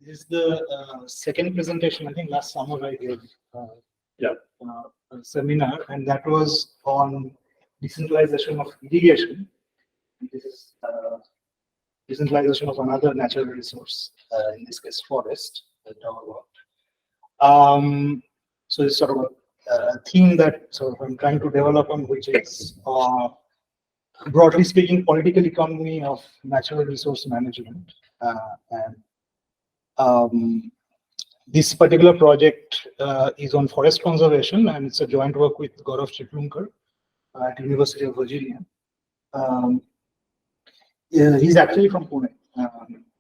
This is the second presentation. I think last summer I gave a seminar, and that was on decentralization of irrigation. This is decentralization of another natural resource, in this case forest. So it's sort of a theme that sort of I'm trying to develop on, which is broadly speaking, political economy of natural resource management. This particular project is on forest conservation, and it's a joint work with Gaurav Chitlunkar at University of Virginia. He's actually from Pune,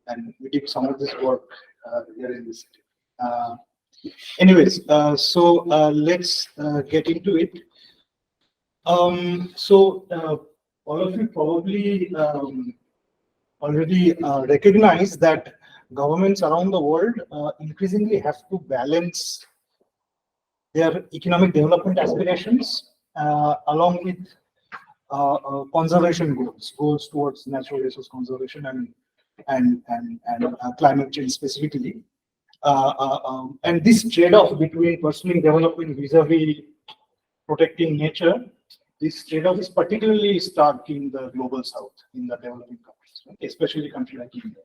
and we did some of this work here in this city. Anyways, so let's get into it. All of you probably already recognize that governments around the world increasingly have to balance their economic development aspirations along with conservation goals towards natural resource conservation and climate change specifically. And this trade-off between pursuing development vis-a-vis protecting nature, this trade-off is particularly stark in the global south, in the developing countries, right? Especially a country like India.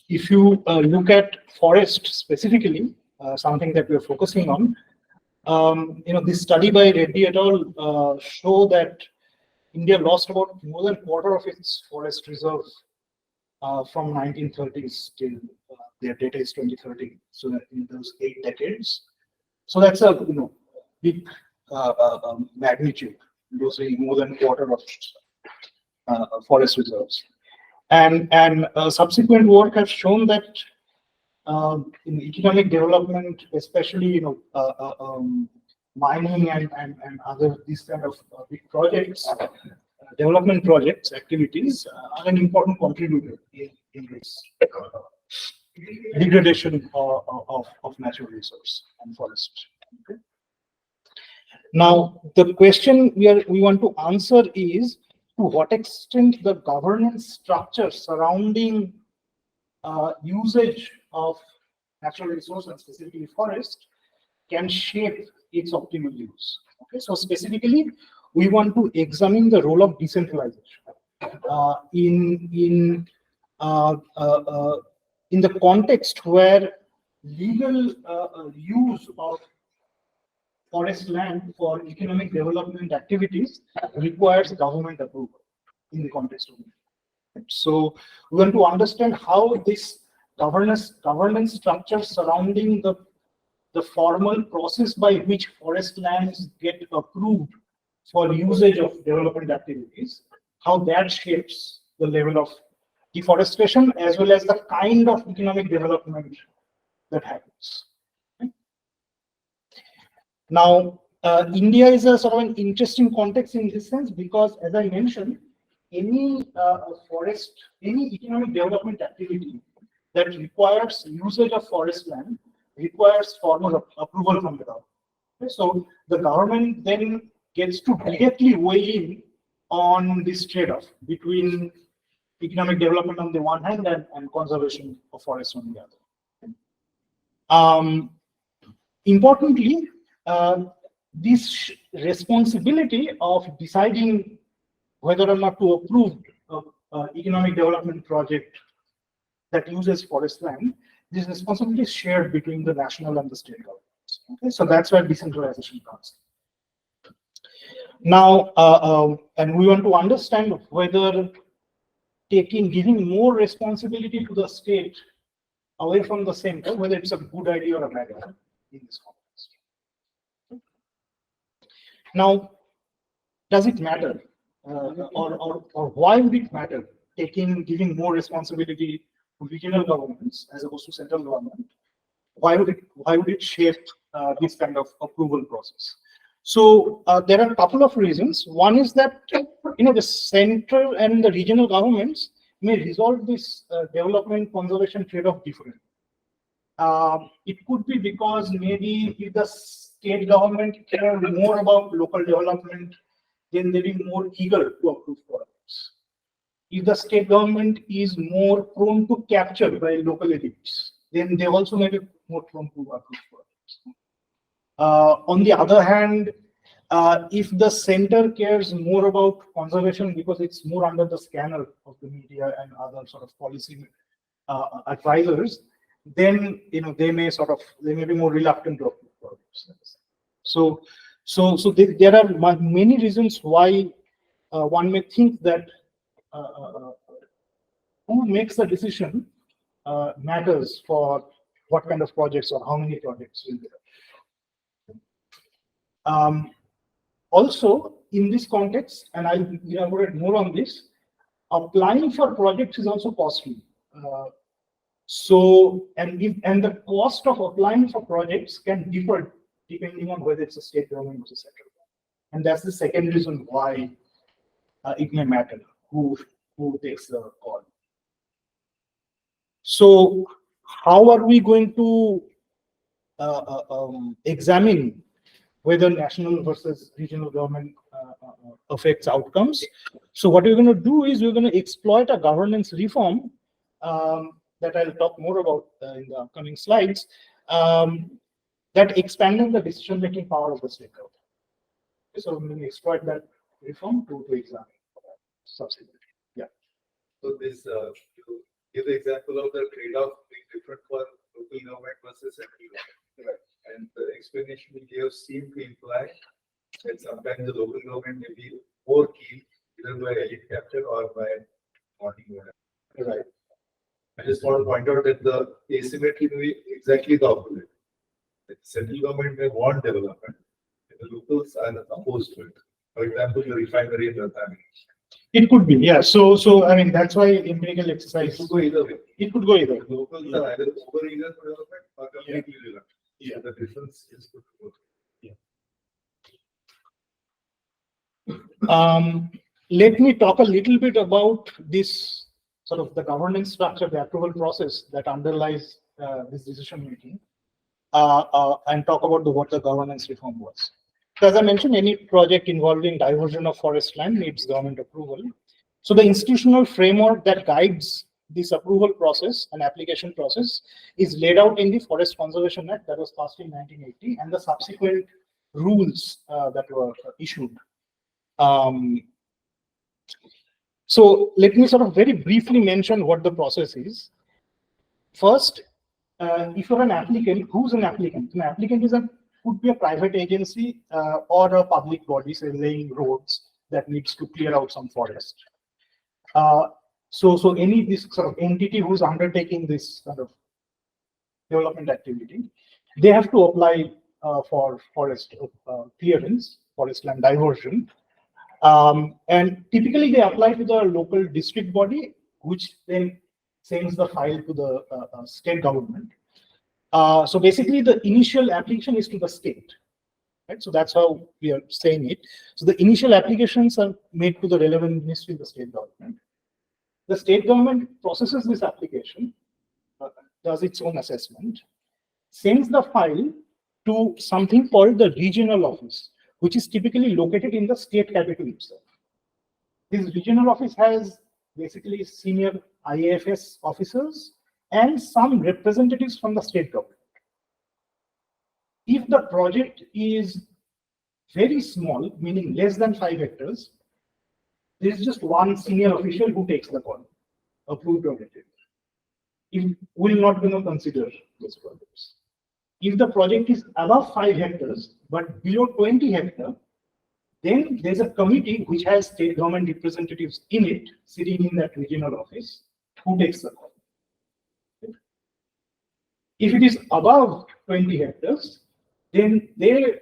If you look at forest specifically, something that we are focusing on, this study by Reddy et al. Show that India lost about more than a quarter of its forest reserve from 1930s till their data is 2030. So that in those 8 decades, so that's a big magnitude, losing more than a quarter of forest reserves. And subsequent work has shown that in economic development, especially mining and other these kind of big projects, development projects, activities are an important contributor in this degradation of natural resource and forest. Okay. Now, the question we want to answer is, to what extent the governance structure surrounding usage of natural resource and specifically forest can shape its optimal use. Okay, so specifically, we want to examine the role of decentralization in the context where legal use of forest land for economic development activities requires government approval in the context of it. So we want to understand how this governance structure surrounding the formal process by which forest lands get approved for usage of development activities, how that shapes the level of deforestation as well as the kind of economic development that happens. Now, India is a sort of an interesting context in this sense because, as I mentioned, any economic development activity that requires usage of forest land requires formal approval from the government. Okay, so the government then gets to directly weigh in on this trade-off between economic development on the one hand and conservation of forests on the other. Importantly, this responsibility of deciding whether or not to approve economic development project that uses forest land, this responsibility is shared between the national and the state governments. Okay, so that's where decentralization comes in. Now, and we want to understand whether giving more responsibility to the state away from the center, whether it's a good idea or a bad idea in this context. Now, does it matter, or why would it matter giving more responsibility to regional governments as opposed to central government? Why would it shape this kind of approval process? So there are a couple of reasons. One is that the center and the regional governments may resolve this development conservation trade-off differently. It could be because maybe if the state government care more about local development, then they'll be more eager to approve projects. If the state government is more prone to capture by local elites, then they also may be more prone to approve projects. On the other hand, if the center cares more about conservation because it's more under the scanner of the media and other sort of policy advisors, then they may be more reluctant to approve projects. So there are many reasons why one may think that who makes the decision matters for what kind of projects or how many projects will be there. Also, in this context, and I'll elaborate more on this, applying for projects is also costly. And the cost of applying for projects can differ depending on whether it's a state government or a central government. And that's the second reason why it may matter who takes the call. So how are we going to examine whether national versus regional government affects outcomes? So what we're going to do is we're going to exploit a governance reform that I'll talk more about in the upcoming slides, that expanding the decision-making power of the state government. Okay, so we're going to exploit that reform to examine subsequently. Yeah. So this, you give the example of the trade-off being different for local government versus central government. Right. And the explanation you gave seemed to imply that sometimes the local government may be more keen either by elite capture or by wanting whatever. Right. I just want to point out that the asymmetry may be exactly the opposite. The central government may want development, and the locals are opposed to it. For example, the refinery in Ratnagiri. It could be, yeah. So I mean that's why empirical exercise. It could go either way. It could go either. Locals are either over eager for development or completely reluctant. Yeah. So the difference is good for Yeah. both. Let me talk a little bit about this sort of the governance structure, the approval process that underlies this decision making, and talk about what the governance reform was. So as I mentioned, any project involving diversion of forest land needs government approval. So the institutional framework that guides this approval process and application process is laid out in the Forest Conservation Act that was passed in 1980 and the subsequent rules that were issued. So let me sort of very briefly mention what the process is. First, if you're an applicant, who's an applicant? An applicant could be a private agency or a public body, say laying roads that needs to clear out some forest. So any this sort of entity who's undertaking this kind of development activity, they have to apply for forest clearance, forest land diversion. And typically they apply to the local district body, which then sends the file to the state government. So basically the initial application is to the state, right? So that's how we are saying it. So the initial applications are made to the relevant ministry of the state government. The state government processes this application, does its own assessment, sends the file to something called the regional office, which is typically located in the state capital itself. This regional office has basically senior IAFS officers and some representatives from the state government. If the project is very small, meaning less than 5 hectares, there is just one senior official who takes the call, approved or rejected. It will not going to consider those projects. If the project is above 5 hectares but below 20 hectares, then there's a committee which has state government representatives in it, sitting in that regional office, who takes the call. If it is above 20 hectares, then they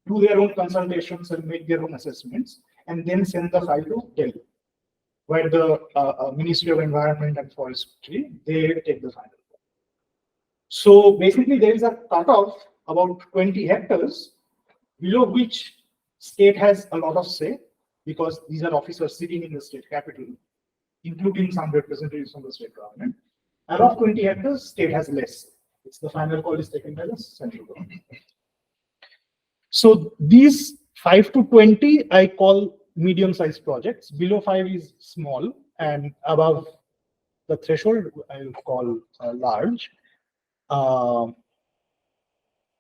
do their own consultations and make their own assessments, and then send the file to Delhi, where the Ministry of Environment and Forestry, they take the final. So basically there is a cutoff about 20 hectares, below which state has a lot of say, because these are officers sitting in the state capital, including some representatives from the state government. Above 20 hectares, state has less. It's the final call is taken by the central government. So these 5 to 20, I call medium-sized projects. Below 5 is small, and above the threshold I'll call large.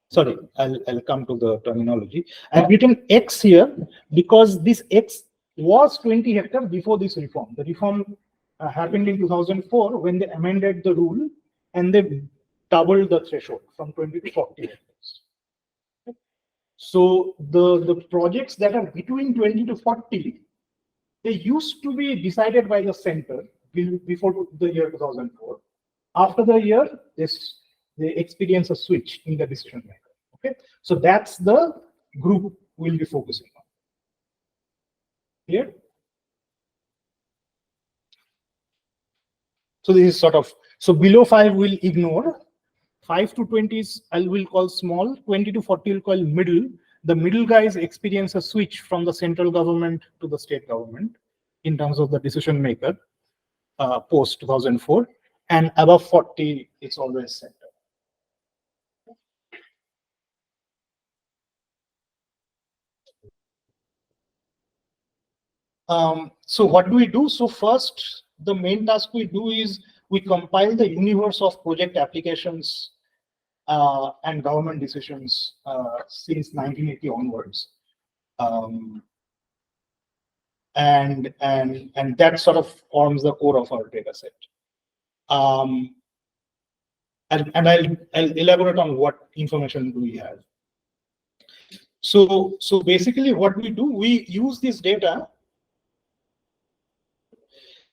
Sorry, I'll come to the terminology. I've written X here because this X was 20 hectares before this reform. The reform happened in 2004 when they amended the rule and they doubled the threshold from 20 to 40 hectares. So the projects that are between 20 to 40, they used to be decided by the center before the year 2004. After the year, they experience a switch in the decision maker. Okay, so that's the group we'll be focusing on. Clear? So this is sort of, so below 5 we'll ignore. 5 to 20 is I will call small. 20 to 40 will call middle. The middle guys experience a switch from the central government to the state government in terms of the decision maker post 2004, and above 40 it's always center. So what do we do? So first, the main task we do is we compile the universe of project applications and government decisions since 1980 onwards. And that sort of forms the core of our data set. And I'll elaborate on what information do we have. So basically what we do, we use this data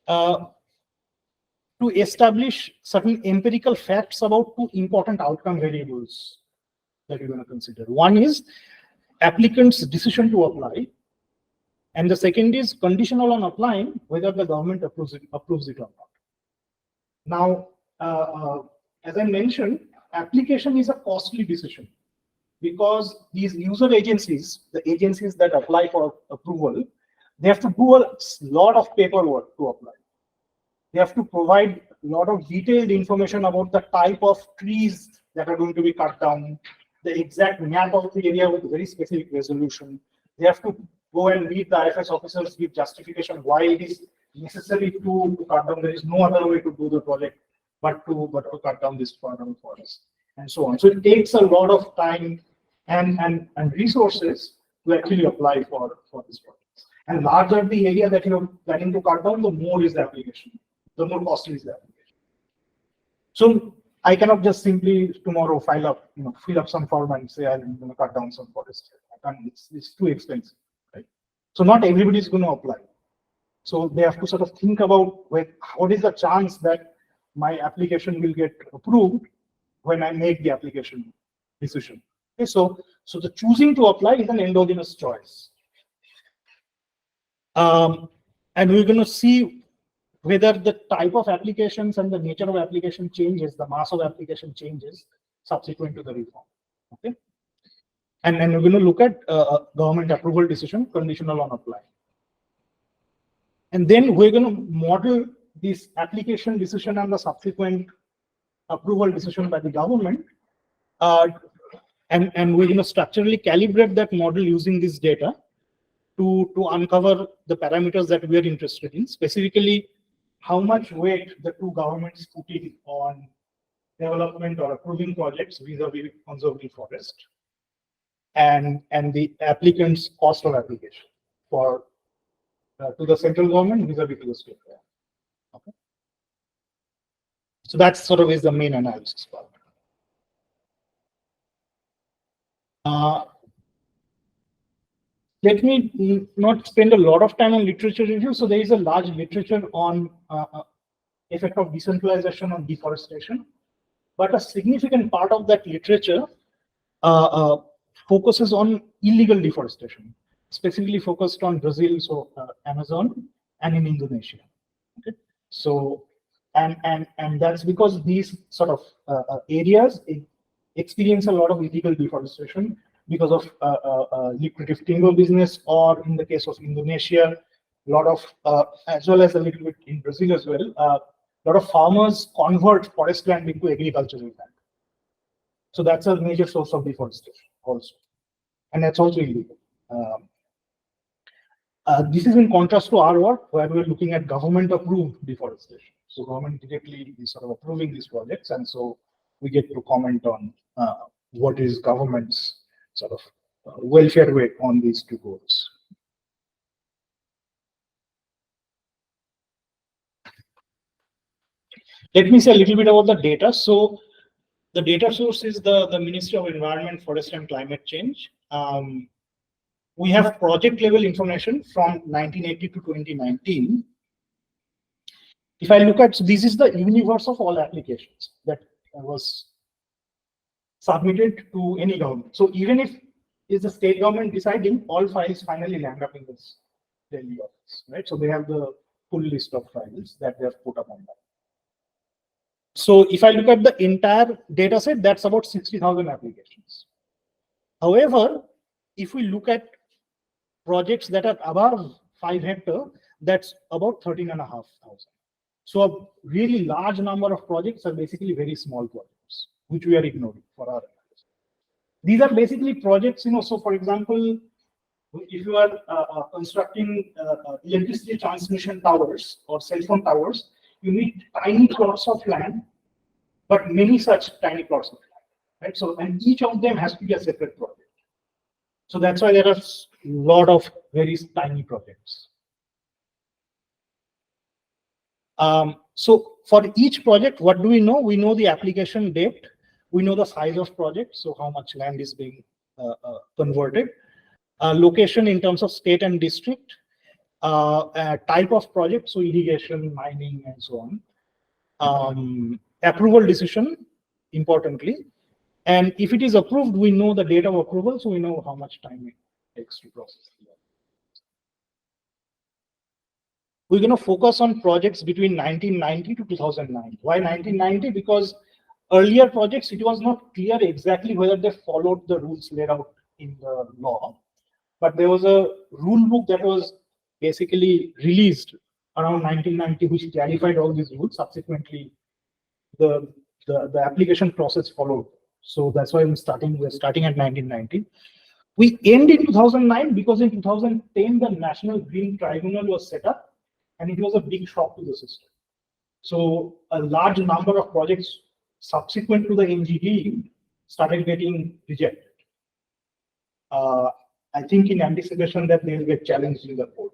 to establish certain empirical facts about two important outcome variables that you're going to consider. One is applicant's decision to apply, and the second is conditional on applying whether the government approves it or not. Now, as I mentioned, application is a costly decision because these user agencies, the agencies that apply for approval, they have to do a lot of paperwork to apply. They have to provide a lot of detailed information about the type of trees that are going to be cut down, the exact map of the area with very specific resolution. They have to go and meet the IFS officers, give justification why it is necessary to cut down. There is no other way to do the project but to cut down this part of the forest, and so on. So it takes a lot of time and resources to actually apply for this project. And larger the area that you're planning to cut down, the more is the application, the more costly is the application. So I cannot just simply tomorrow fill up some form and say I'm going to cut down some forest. It's too expensive, right? So not everybody is going to apply. So they have to sort of think about what is the chance that my application will get approved when I make the application decision. Okay, so the choosing to apply is an endogenous choice. And we're going to see whether the type of applications and the nature of application changes, the mass of application changes subsequent to the reform. Okay, and we're going to look at government approval decision conditional on apply. And then we're going to model this application decision and the subsequent approval decision by the government. And we're going to structurally calibrate that model using this data to uncover the parameters that we are interested in, specifically how much weight the two governments put in on development or approving projects vis-a-vis conserving forest, and the applicant's cost of application for to the central government vis-a-vis to the state government. Okay. So that's sort of is the main analysis part. Let me not spend a lot of time on literature review. So there is a large literature on effect of decentralization on deforestation, but a significant part of that literature focuses on illegal deforestation, specifically focused on Brazil, so Amazon, and in Indonesia. Okay, so and that's because these sort of areas experience a lot of illegal deforestation because of lucrative timber business, or in the case of Indonesia, a lot of, as well as a little bit in Brazil as well, a lot of farmers convert forest land into agricultural land. So that's a major source of deforestation also. And that's also illegal. This is in contrast to our work, where we're looking at government-approved deforestation. So government directly is sort of approving these projects, and so we get to comment on what is government's sort of welfare weight on these two goals. Let me say a little bit about the data. So the data source is the Ministry of Environment, Forest and Climate Change. We have project level information from 1980 to 2019. If I look at, so this is the universe of all applications that was submitted to any government. So even if is the state government deciding, all files finally land up in this Delhi office, right? So they have the full list of files that they have put up on that. So if I look at the entire data set, that's about 60,000 applications. However, if we look at projects that are above 5 hectares, that's about 13,500. So a really large number of projects are basically very small projects, which we are ignoring for our analysis. These are basically projects, so for example, if you are constructing electricity transmission towers or cell phone towers, you need tiny plots of land, but many such tiny plots of land, right? So, and each of them has to be a separate project. So that's why there are a lot of very tiny projects. So for each project, what do we know? We know the application date. We know the size of project, so how much land is being converted. Location in terms of state and district. Type of project, so irrigation, mining, and so on. Approval decision, importantly. And if it is approved, we know the date of approval, so we know how much time it takes to process. We're going to focus on projects between 1990 to 2009. Why 1990? Because earlier projects, it was not clear exactly whether they followed the rules laid out in the law. But there was a rule book that was basically released around 1990, which clarified all these rules. Subsequently, the application process followed. So that's why we're starting at 1990. We end in 2009 because in 2010, the National Green Tribunal was set up, and it was a big shock to the system. So a large number of projects subsequent to the NGT started getting rejected. I think in anticipation that they will get challenged in the court,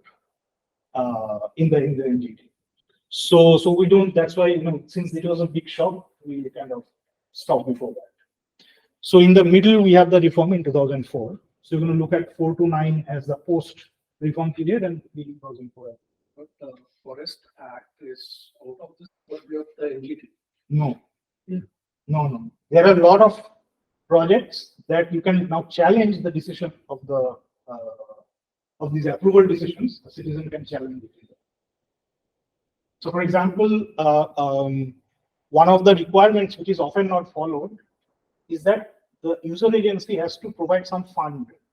in the NGT. So we don't. That's why, since it was a big shock, we kind of stopped before that. So in the middle, we have the reform in 2004. So we're going to look at 4 to 9 as the post-reform period and 2004. But the Forest Act is out of this purview of the NGT. No. No. There are a lot of projects that you can now challenge the decision of the of these approval decisions. The citizen can challenge it. So, for example, one of the requirements which is often not followed is that the user agency has to provide some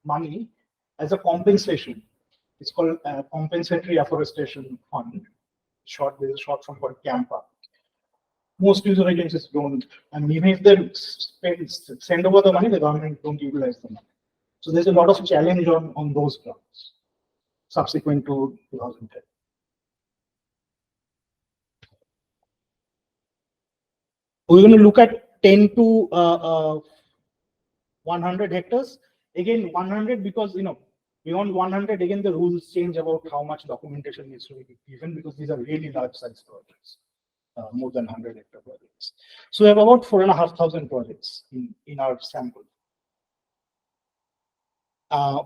money as a compensation. It's called a compensatory afforestation fund. There's a short form called CAMPA. Most user agencies don't, and even if they send over the money, the government don't utilize the money. So there's a lot of challenge on those grounds, subsequent to 2010. We're going to look at 10 to 100 hectares. Again, 100 because, beyond 100, again, the rules change about how much documentation needs to be given because these are really large size projects, more than 100 hectare projects. So we have about 4,500 projects in our sample.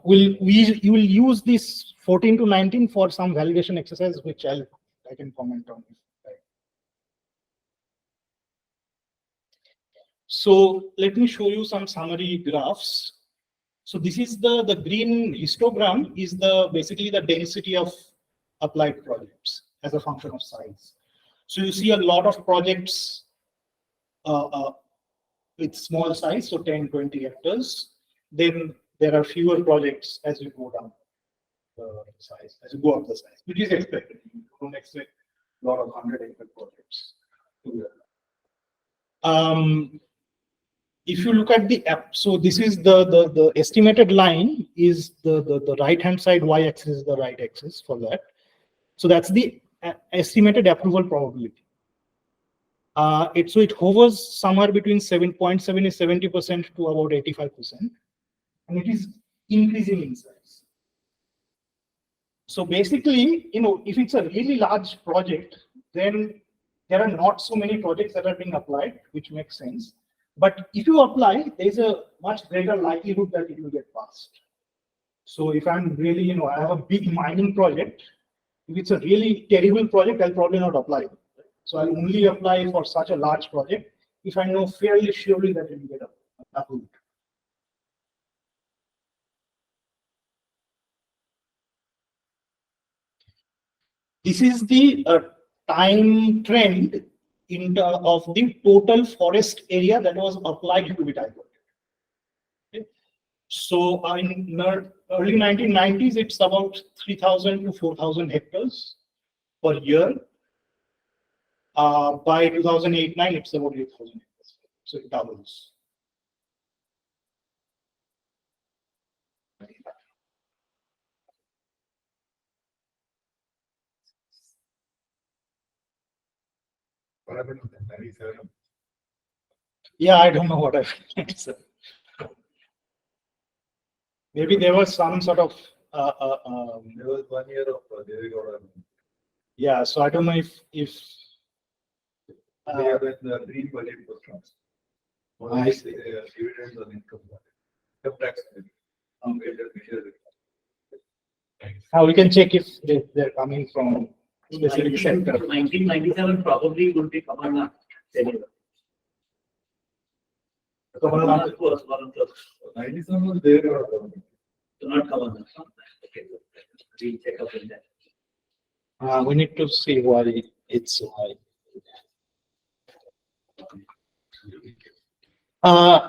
You will use this 14 to 19 for some validation exercise, which I can comment on. So let me show you some summary graphs. So this is the green histogram is basically the density of applied projects as a function of size. So you see a lot of projects with small size, so 10, 20 hectares. Then there are fewer projects as you go down the size, as you go up the size, which is expected. You don't expect a lot of 100 hectare projects. if you look at the app, so this is the estimated line is the right hand side y-axis is the right axis for that. So that's the estimated approval probability. It hovers somewhere between 7.7 is 70% to about 85%, and it is increasing in size. So basically, if it's a really large project, then there are not so many projects that are being applied, which makes sense. But if you apply, there's a much greater likelihood that it will get passed. So if I'm really, I have a big mining project, if it's a really terrible project, I'll probably not apply. So I'll only apply for such a large project if I know fairly surely that it will get approved. This is the time trend of the total forest area that was applied to be diverted. Okay. So in the early 1990s, it's about 3,000 to 4,000 hectares per year. By 2008-9, it's about 8,000 hectares. So it doubles. What happened to that? 97? Yeah, I don't know what I've said. Maybe there was some sort of. There was 1 year of Devigowda. Yeah, so I don't know if when the green budget was transferred. I see. Dividends on income tax. we can check if they're coming from specific sector. 1997 probably would be Kamalnath. Kamalnath. 97 was there. So not Kamalnath. Okay. We'll check up in that. We need to see why it's so high.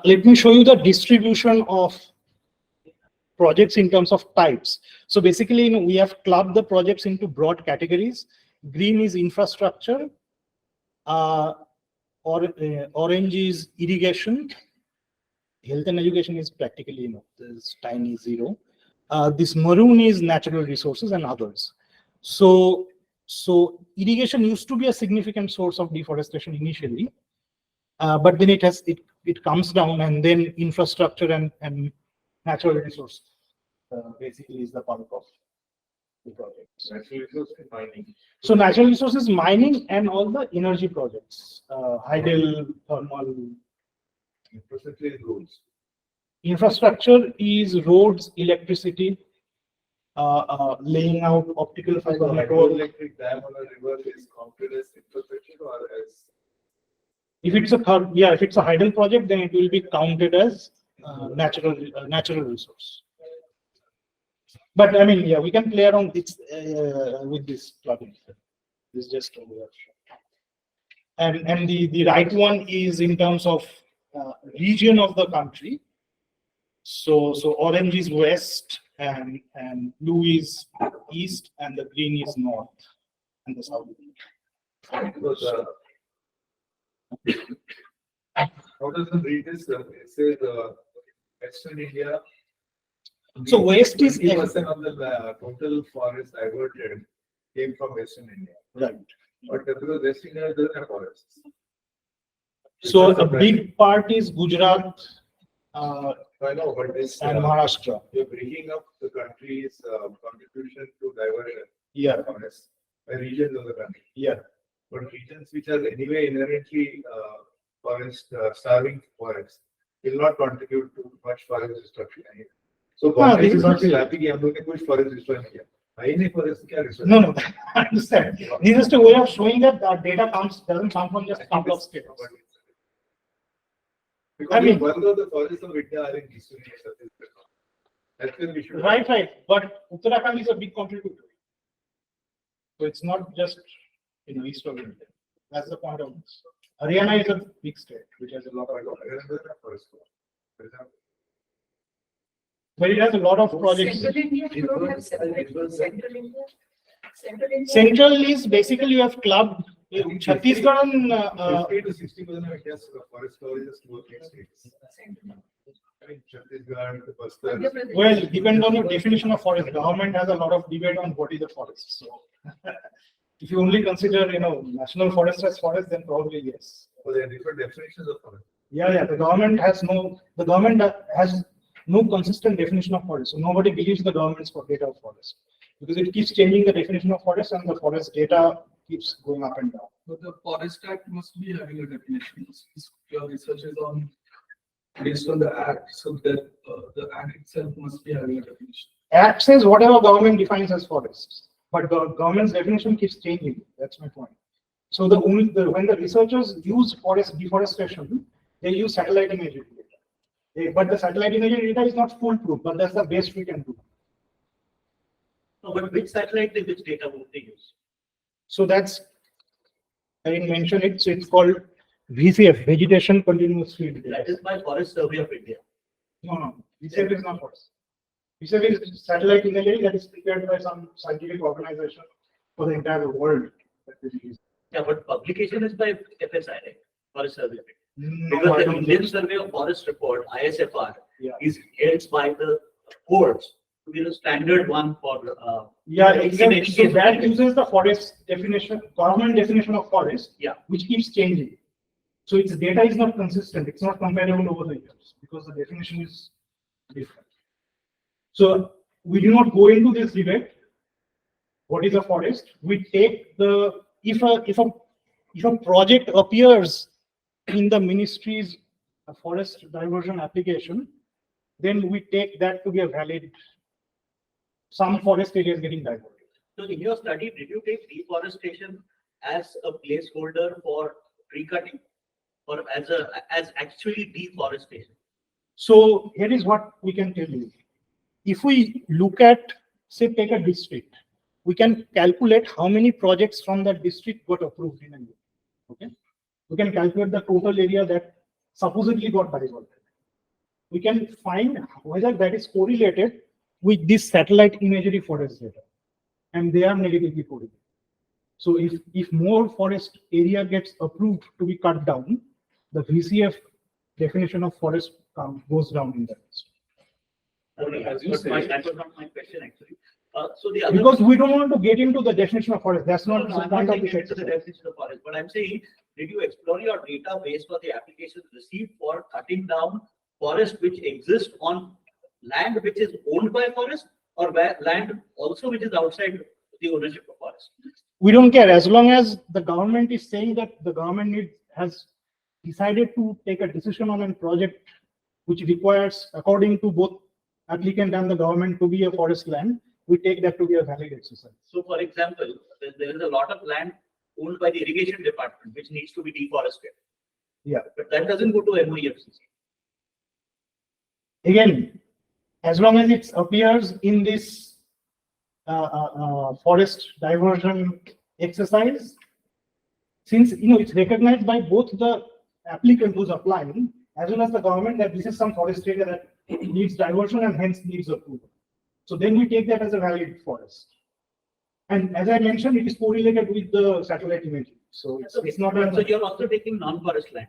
Let me show you the distribution of projects in terms of types. So basically, we have clubbed the projects into broad categories. Green is infrastructure, orange is irrigation, health and education is practically, this tiny zero. This maroon is natural resources and others. So irrigation used to be a significant source of deforestation initially, but then it comes down, and then infrastructure and natural resource basically is the bulk of the projects. Natural resource mining. So natural resources mining and all the energy projects, hydel, thermal. Infrastructure is roads. Infrastructure is roads, electricity, laying out optical fiber network. Hydroelectric dam on a river is counted as infrastructure or as. If it's a hydel project, then it will be counted as natural resource. But I mean, yeah, we can play around this, with this plugin. This is just over here. And the right one is in terms of region of the country. So orange is west, and blue is east, and the green is north, and the south. How does it read this? It says Western India. So west is 80% of the total forest diverted came from Western India. right. But because West India doesn't have forests. So a big part is Gujarat I know, but this and Maharashtra. you're breaking up the country's contribution to diversion Yeah, forests by regions of the country. yeah. But regions which are anyway inherently starving forests will not contribute to much forest destruction. So government is not happy कि हम लोग ने कुछ forest destroy किया. भाई ने forest क्या destroy? No, I understand. This is just a way of showing that data doesn't come from just a couple of states. Because one of the forests of India are in eastern Asia. That's where we should. Right. But Uttarakhand is a big contributor. So it's not just east of India. That's the point of this. Haryana is a big state which has a lot of forest. For example. But it has a lot of projects. Central India, you don't have separate. Central India. Central is basically you have clubbed Chhattisgarh and 50 to 60% of India's forest cover is two or three states. I mean, Chhattisgarh, Bastar. well, depends on your definition of forest. Government has a lot of debate on what is a forest. So, if you only consider, national forest as forest, then probably yes. So there are different definitions of forest. Yeah. The government has no consistent definition of forest. So nobody believes the government's for data of forest because it keeps changing the definition of forest and the forest data keeps going up and down. But the Forest Act must be having a definition. Your research is on based on the act, so that the act itself must be having a definition. Act says whatever government defines as forests, but the government's definition keeps changing. That's my point. So when the researchers use forest deforestation, they use satellite imagery data. But the satellite imagery data is not foolproof, but that's the best we can do. No, but which satellite, which data would they use? So I didn't mention it. So it's called VCF, Vegetation Continuous Field Data. That is by Forest Survey of India. No. VCF is not forest. VCF is satellite imagery that is prepared by some scientific organization for the entire world. Yeah, but publication is by FSI, right? Forest Survey of India. No, Because I the don't Indian think so. Survey of Forest Report, ISFR, Yeah. is held by the courts to be the standard one for. Yeah, exactly. So Indian- that uses the forest definition, government definition of forest, Yeah. which keeps changing. So its data is not consistent. It's not comparable over the years because the definition is different. So we do not go into this debate. What is a forest? We take if a project appears in the ministry's forest diversion application, then we take that to be a valid. Some forest areas getting diverted. So in your study, did you take deforestation as a placeholder for tree cutting or as actually deforestation? So here is what we can tell you. If we look at, say, take a district, we can calculate how many projects from that district got approved in a year. Okay, we can calculate the total area that supposedly got diverted. We can find whether that is correlated with this satellite imagery forest data, and they are negatively correlated. So if more forest area gets approved to be cut down, the VCF definition of forest goes down in that. As you But say- that was not my question actually. So the other. Because we don't want to get into the definition of forest. That's not No, the I'm point not of saying this into the exercise. definition of forest, but I'm saying, did you explore your data based on the applications received for cutting down forest which exist on land which is owned by forest or land also which is outside the ownership of forest? We don't care as long as the government is saying that the government has decided to take a decision on a project which requires, according to both applicant and the government, to be a forest land. We take that to be a valid exercise. So for example, there is a lot of land owned by the irrigation department which needs to be deforested. Yeah. But that doesn't go to MOEFCC. Again, as long as it appears in this forest diversion exercise, since it's recognized by both the applicant who's applying as well as the government that this is some forest area that needs diversion and hence needs approval. So then we take that as a valid forest. And as I mentioned, it is correlated with the satellite imaging. So it's not. So you're also taking non-forest land.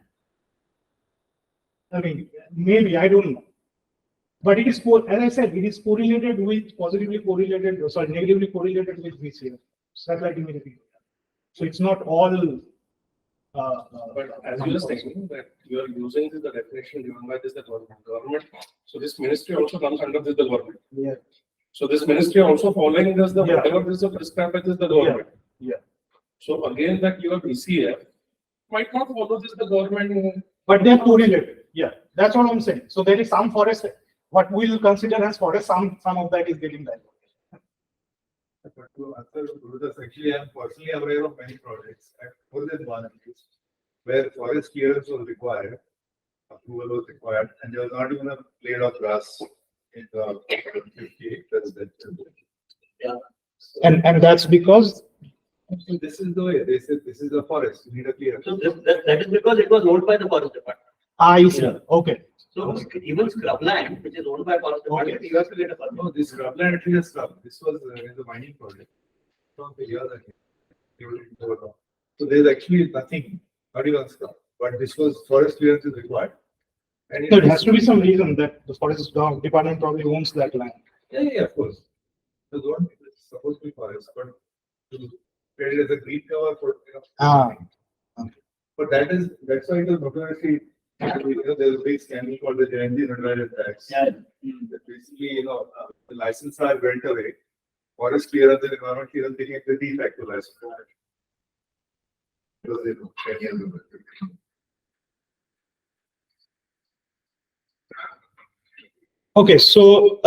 I mean, maybe, I don't know. But it is, as I said, it is correlated with, negatively correlated with VCF, satellite imaging. So it's not all. But as you were saying, that you are using the definition given by the government. So this ministry also comes under the government. Yeah. So this ministry also following this, Yeah. whatever is the prescribed by this, the government. Yeah. So again, that your BCF might not follow this, the government. But they are correlated. Yeah, that's what I'm saying. So there is some forest, what we will consider as forest, some of that is getting diverted. But to answer Gurudas, actually, I am personally aware of many projects, and more than one at least, where forest clearance was required, approval was required, and there was not even a blade of grass in the 50 hectares that. Yeah. And that's because. This is the way, they said this is a forest, you need a clearance. So that is because it was owned by the forest department. I see. Yeah. Okay. So even scrubland, which is owned by forest department, you have to get a permit. No, this scrubland actually is scrub. This was in the mining project. From the year that you will go down. So there's actually nothing, not even stuff, but this was forest clearance is required. And in There this- has to be some reason that the forest department probably owns that land. Yeah, of course. The government is supposed to be forest, but to treat it as a green cover for, Ah, okay. But that's why it was notoriously, there's a big scandal called the Jayanti Nandraj tax. Yeah. That basically, the license are went away. Forest clearance and environment clearance became the de facto license. Because they don't care. Okay, so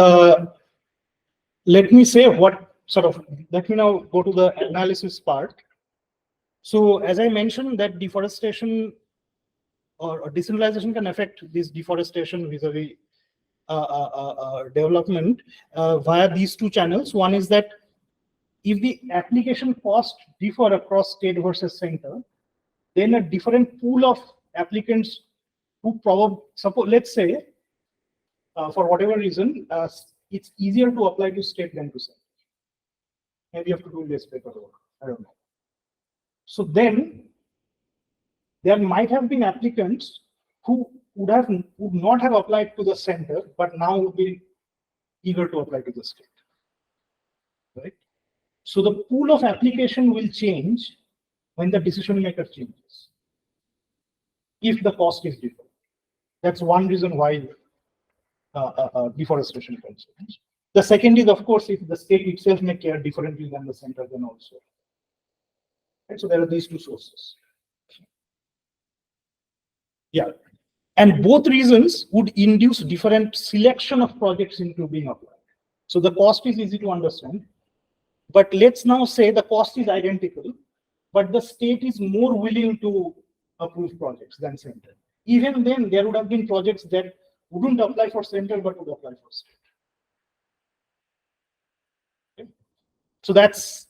let me say let me now go to the analysis part. So as I mentioned that deforestation or decentralization can affect this deforestation vis-a-vis development via these two channels. One is that if the application cost differ across state versus center, then a different pool of applicants who probably, suppose, let's say, for whatever reason, it's easier to apply to state than to center. Maybe you have to do less paperwork. I don't know. So then there might have been applicants who would not have applied to the center, but now would be eager to apply to the state. Right? So the pool of application will change when the decision maker changes, if the cost is different. That's one reason why deforestation can change. The second is, of course, if the state itself may care differently than the center, then also. Right? So there are these two sources. Yeah. And both reasons would induce different selection of projects into being applied. So the cost is easy to understand. But let's now say the cost is identical, but the state is more willing to approve projects than center. Even then, there would have been projects that wouldn't apply for center, but would apply for state. Okay. So that's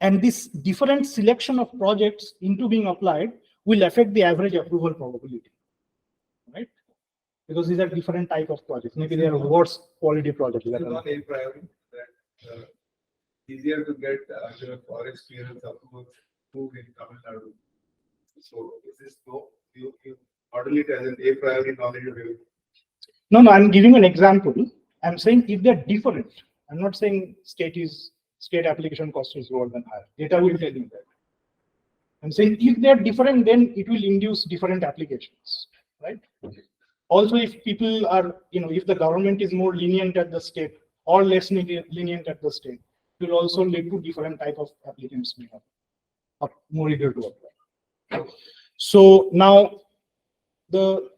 and this different selection of projects into being applied will affect the average approval probability, right? Because these are different type of projects. Maybe they are worse quality projects. It's not a priority that easier to get forest clearance approval approved in Tamil Nadu. So is this you model it as an a priori knowledge available? No, I'm giving an example. I'm saying if they're different, I'm not saying state application cost is lower than higher. Data will tell you that. I'm saying if they're different, then it will induce different applications, right? Also, if people are, if the government is more lenient at the state or less lenient at the state, it will also lead to different type of applicants being more eager to apply. So now the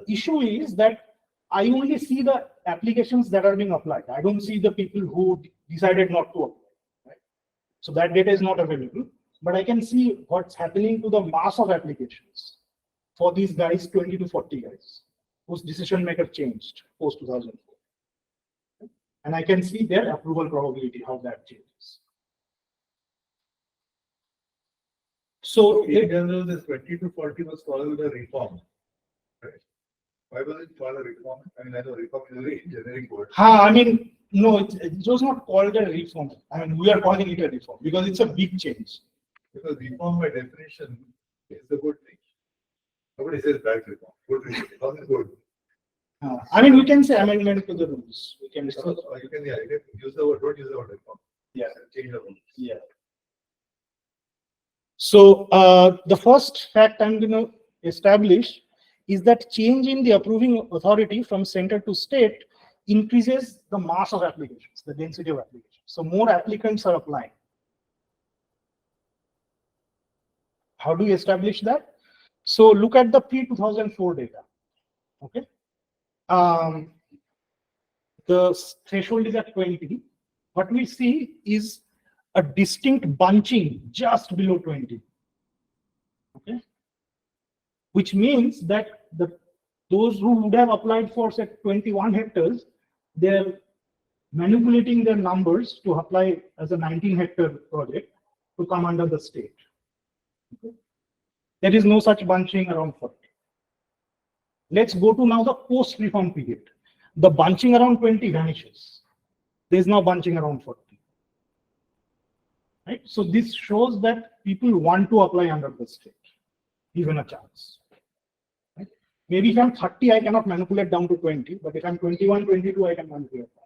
issue is that I only see the applications that are being applied. I don't see the people who decided not to apply. Right? So that data is not available, but I can see what's happening to the mass of applications for these guys, 20 to 40 guys, whose decision maker changed post 2004. And I can see their approval probability, how that changes. So in general, this 20 to 40 was called a reform. Right? Why was it called a reform? I mean, I know reform is a very generic word. No, it was not called a reform. We are calling it a reform because it's a big change. Because reform by definition is the good thing. Nobody says bad reform. Good reform is good. We can say amendment to the rules. We can So, you can use the word, don't use the word reform. Yeah. Change the rules. Yeah. So the first fact I'm going to establish is that change in the approving authority from center to state increases the mass of applications, the density of applications. So more applicants are applying. How do you establish that? So look at the pre-2004 data. Okay. The threshold is at 20. What we see is a distinct bunching just below 20. Okay. Which means that those who would have applied for say 21 hectares, they're manipulating their numbers to apply as a 19-hectare project to come under the state. Okay. There is no such bunching around 40. Let's go to now the post-reform period. The bunching around 20 vanishes. There is now bunching around 40. right? So this shows that people want to apply under the state, given a chance. Right? Maybe if I'm 30, I cannot manipulate down to 20, but if I'm 21, 22, I can manipulate that.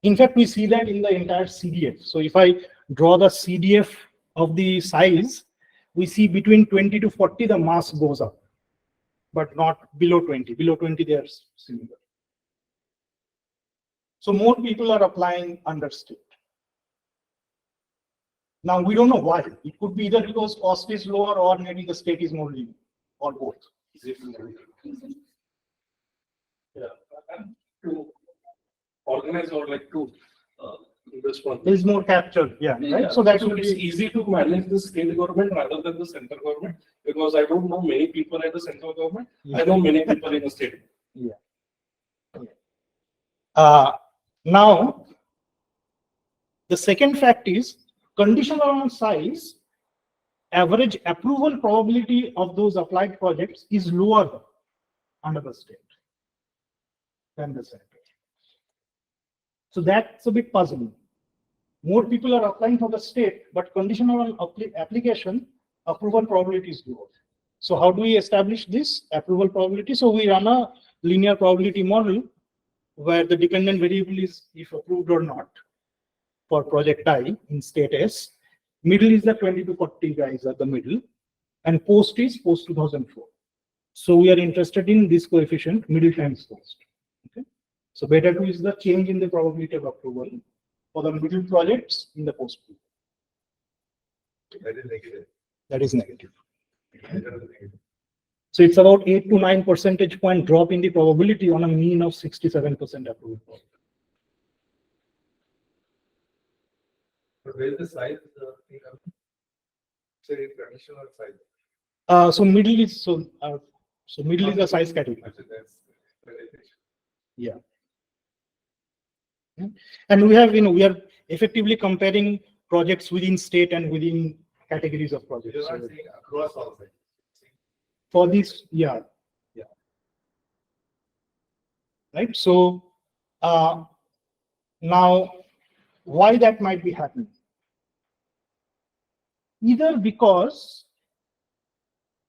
In fact, we see that in the entire CDF. So if I draw the CDF of the size, we see between 20 to 40, the mass goes up, but not below 20. Below 20, they are similar. So more people are applying under state. Now, we don't know why. It could be either because cost is lower or maybe the state is more lenient, or both. Yeah, and to organize or like to this one. There is more capture, yeah, Yeah, right? So that so will it's be easy to manage the state government rather than the central government, because I don't know many people at the central government. I know many people in the state. now. The second fact is conditional on size. Average approval probability of those applied projects is lower under the state than the center. So that's a bit puzzling. More people are applying for the state, but conditional on application, approval probability is lower. So how do we establish this approval probability? So we run a linear probability model where the dependent variable is if approved or not for project I in state S. Middle is the 20 to 40 guys at the middle, and post is post 2004. So we are interested in this coefficient, middle times post. Okay. So beta 2 is the change in the probability of approval for the middle projects in the post period. That is negative. That is negative. That is negative. So it's about 8 to 9 percentage point drop in the probability on a mean of 67% approval. But where is the size? Say conditional size. So middle is so middle is a size category. That's Yeah. And we have, we are effectively comparing projects within state and within categories of projects. You're not saying across all sides. For this, yeah. Right. So now, why that might be happening? Either because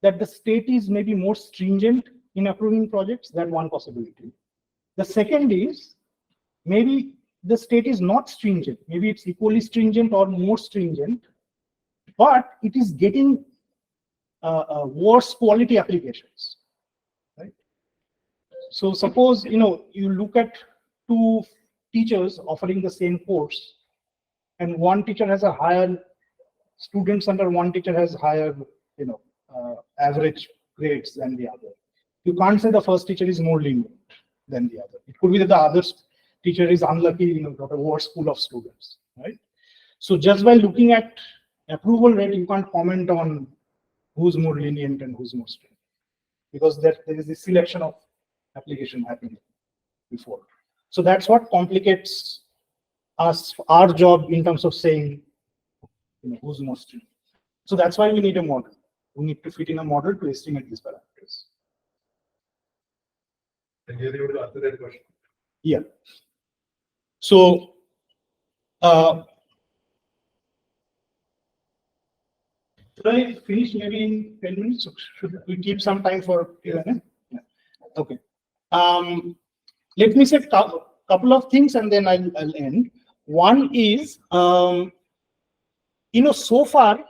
that the state is maybe more stringent in approving projects, that one possibility. The second is maybe the state is not stringent. Maybe it's equally stringent or more stringent, but it is getting worse quality applications. Right? So suppose you look at two teachers offering the same course, and one teacher has a higher students under one teacher has higher average grades than the other. You can't say the first teacher is more lenient than the other. It could be that the other teacher is unlucky, got a worse pool of students, right? So just by looking at approval rate, you can't comment on who's more lenient and who's more strict, because there is this selection of application happening before. So that's what complicates our job in terms of saying who's more strict. So that's why we need a model. We need to fit in a model to estimate these parameters. And you're able to answer that question. Yeah. So should I finish maybe in 10 minutes? Should we keep some time for Q&A? Yeah. Okay. Let me say a couple of things and then I'll end. One is, so far,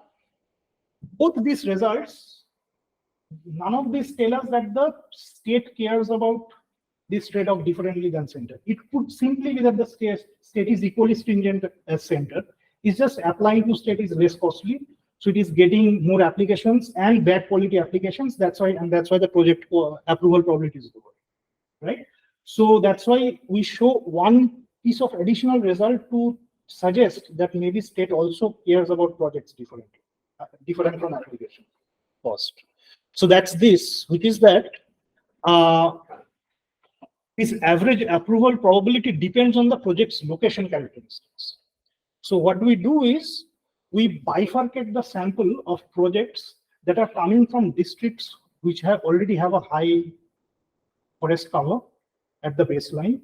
both these results, none of these tell us that the state cares about this trade-off differently than center. It could simply be that the state is equally stringent as center. It's just applying to state is less costly. So it is getting more applications and bad quality applications. That's why the project approval probability is lower, right? So that's why we show one piece of additional result to suggest that maybe state also cares about projects differently, different from application cost. So that's this, which is that this average approval probability depends on the project's location characteristics. So what we do is we bifurcate the sample of projects that are coming from districts which already have a high forest cover at the baseline,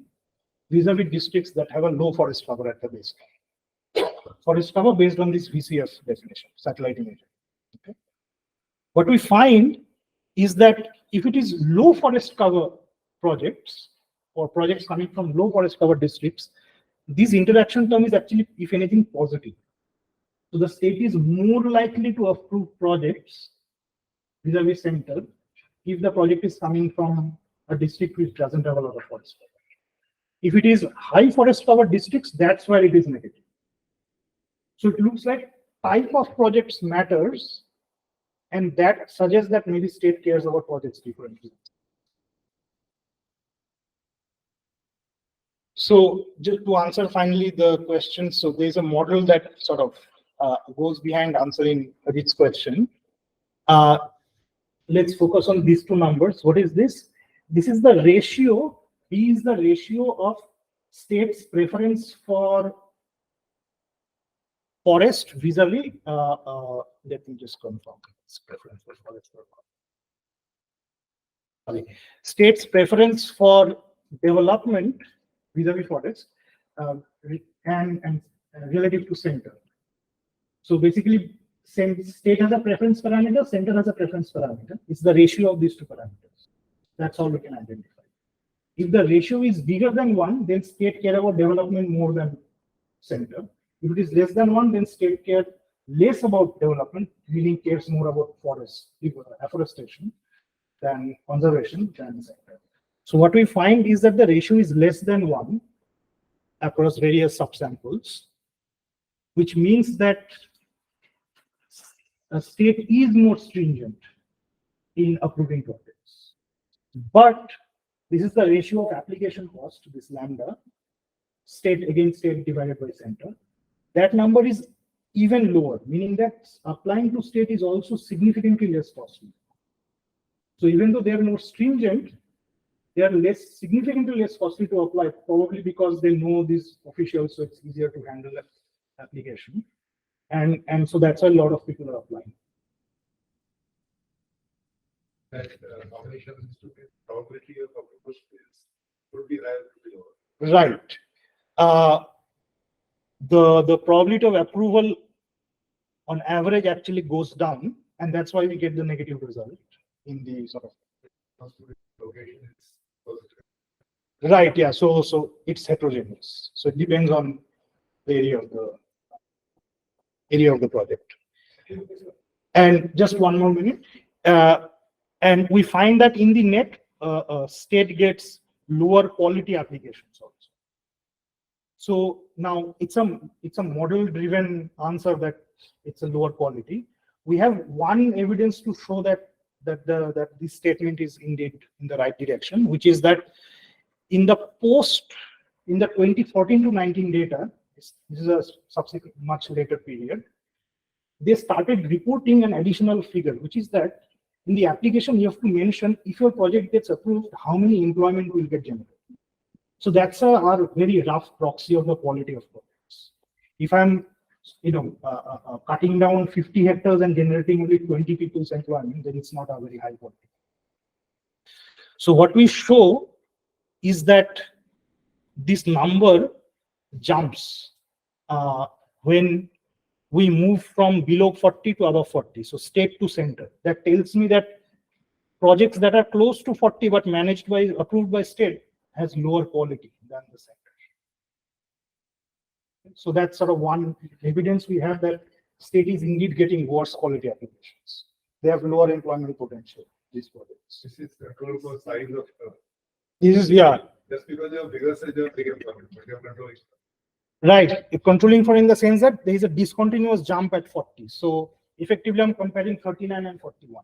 vis-a-vis districts that have a low forest cover at the baseline. forest cover based on this VCF definition, satellite imaging. Okay. What we find is that if it is low forest cover projects or projects coming from low forest cover districts, this interaction term is actually, if anything, positive. So the state is more likely to approve projects vis-a-vis center if the project is coming from a district which doesn't have a lot of forest cover. If it is high forest cover districts, that's where it is negative. So it looks like type of projects matters, and that suggests that maybe state cares about projects differently. So just to answer finally the question, so there's a model that sort of goes behind answering this question. Let's focus on these two numbers. What is this? This is the ratio. B is the ratio of state's preference for forest vis-a-vis. Let me just confirm. It's preference for forest. Sorry. State's preference for development vis-a-vis forest and relative to center. So basically, state has a preference parameter, center has a preference parameter. It's the ratio of these two parameters. That's all we can identify. If the ratio is bigger than 1, then state care about development more than center. If it is less than 1, then state care less about development, meaning cares more about forest, afforestation than conservation than center. So what we find is that the ratio is less than 1 across various subsamples, which means that a state is more stringent in approving projects. But this is the ratio of application cost, this lambda, state against state divided by center. That number is even lower, meaning that applying to state is also significantly less costly. So even though they are more stringent, they are significantly less costly to apply, probably because they know these officials, so it's easier to handle that application. And so that's why a lot of people are applying. That combination probability of approval would be higher. Right. The probability of approval on average actually goes down, and that's why we get the negative result in the sort of Location is positive. right. Yeah. So it's heterogeneous. So it depends on the area of the project. And just one more minute. And we find that in the net, state gets lower quality applications also. So now it's a model-driven answer that it's a lower quality. We have one evidence to show that this statement is indeed in the right direction, which is that in the 2014 to 19 data, this is a subsequent much later period, they started reporting an additional figure, which is that in the application you have to mention if your project gets approved, how many employment will get generated. So that's our very rough proxy of the quality of projects. If I'm cutting down 50 hectares and generating only 20 people's employment, then it's not a very high quality. So what we show is that this number jumps when we move from below 40 to above 40, so state to center. That tells me that projects that are close to 40 but approved by state has lower quality than the center. So that's sort of one evidence we have that state is indeed getting worse quality applications. They have lower employment potential, these projects. This is control for size of. This is, yeah. Just because you have bigger size, you have bigger employment, but you have controlling. Right. Controlling for in the sense that there is a discontinuous jump at 40. So effectively, I'm comparing 39 and 41.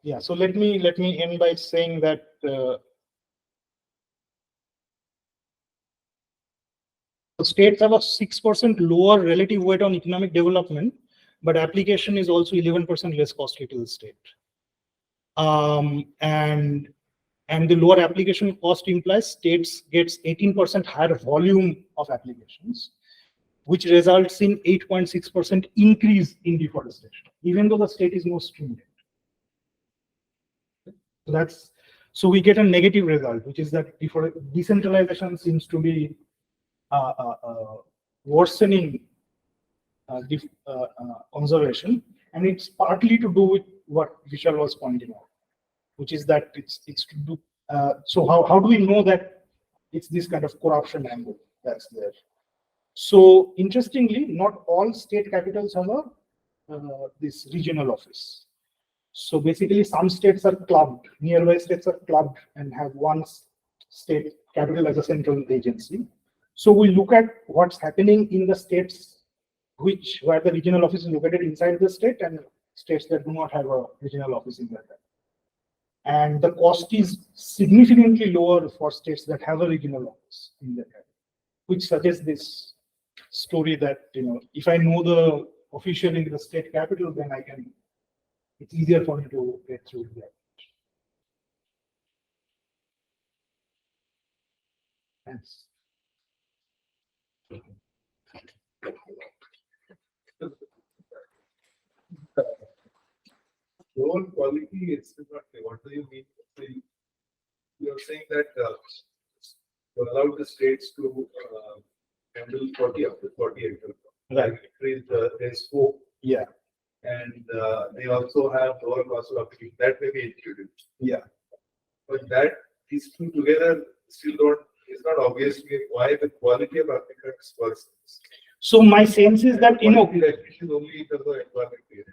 Yeah. So let me end by saying that states have a 6% lower relative weight on economic development, but application is also 11% less costly to the state. And the lower application cost implies states gets 18% higher volume of applications, which results in 8.6% increase in deforestation, even though the state is more stringent. So we get a negative result, which is that decentralization seems to be worsening conservation, and it's partly to do with what Vishal was pointing out, which is that it's to do. So how do we know that it's this kind of corruption angle that's there? So interestingly, not all state capitals have this regional office. So basically, some states are clubbed, nearby states are clubbed and have one state capital as a central agency. So we look at what's happening in the states where the regional office is located inside the state and states that do not have a regional office in that. And the cost is significantly lower for states that have a regional office in that area, which suggests this story that, if I know the official in the state capital, then it's easier for me to get through that. Thanks. Lower quality is not, what do you mean? You're saying that you allow the states to handle 40 up to 40 acres. Right. Increase their scope. Yeah. And they also have lower cost of application. That may be included. Yeah. But that these two together still don't, it's not obvious to me why the quality of applicants works. So my sense is that, Recognition only in terms of employment period.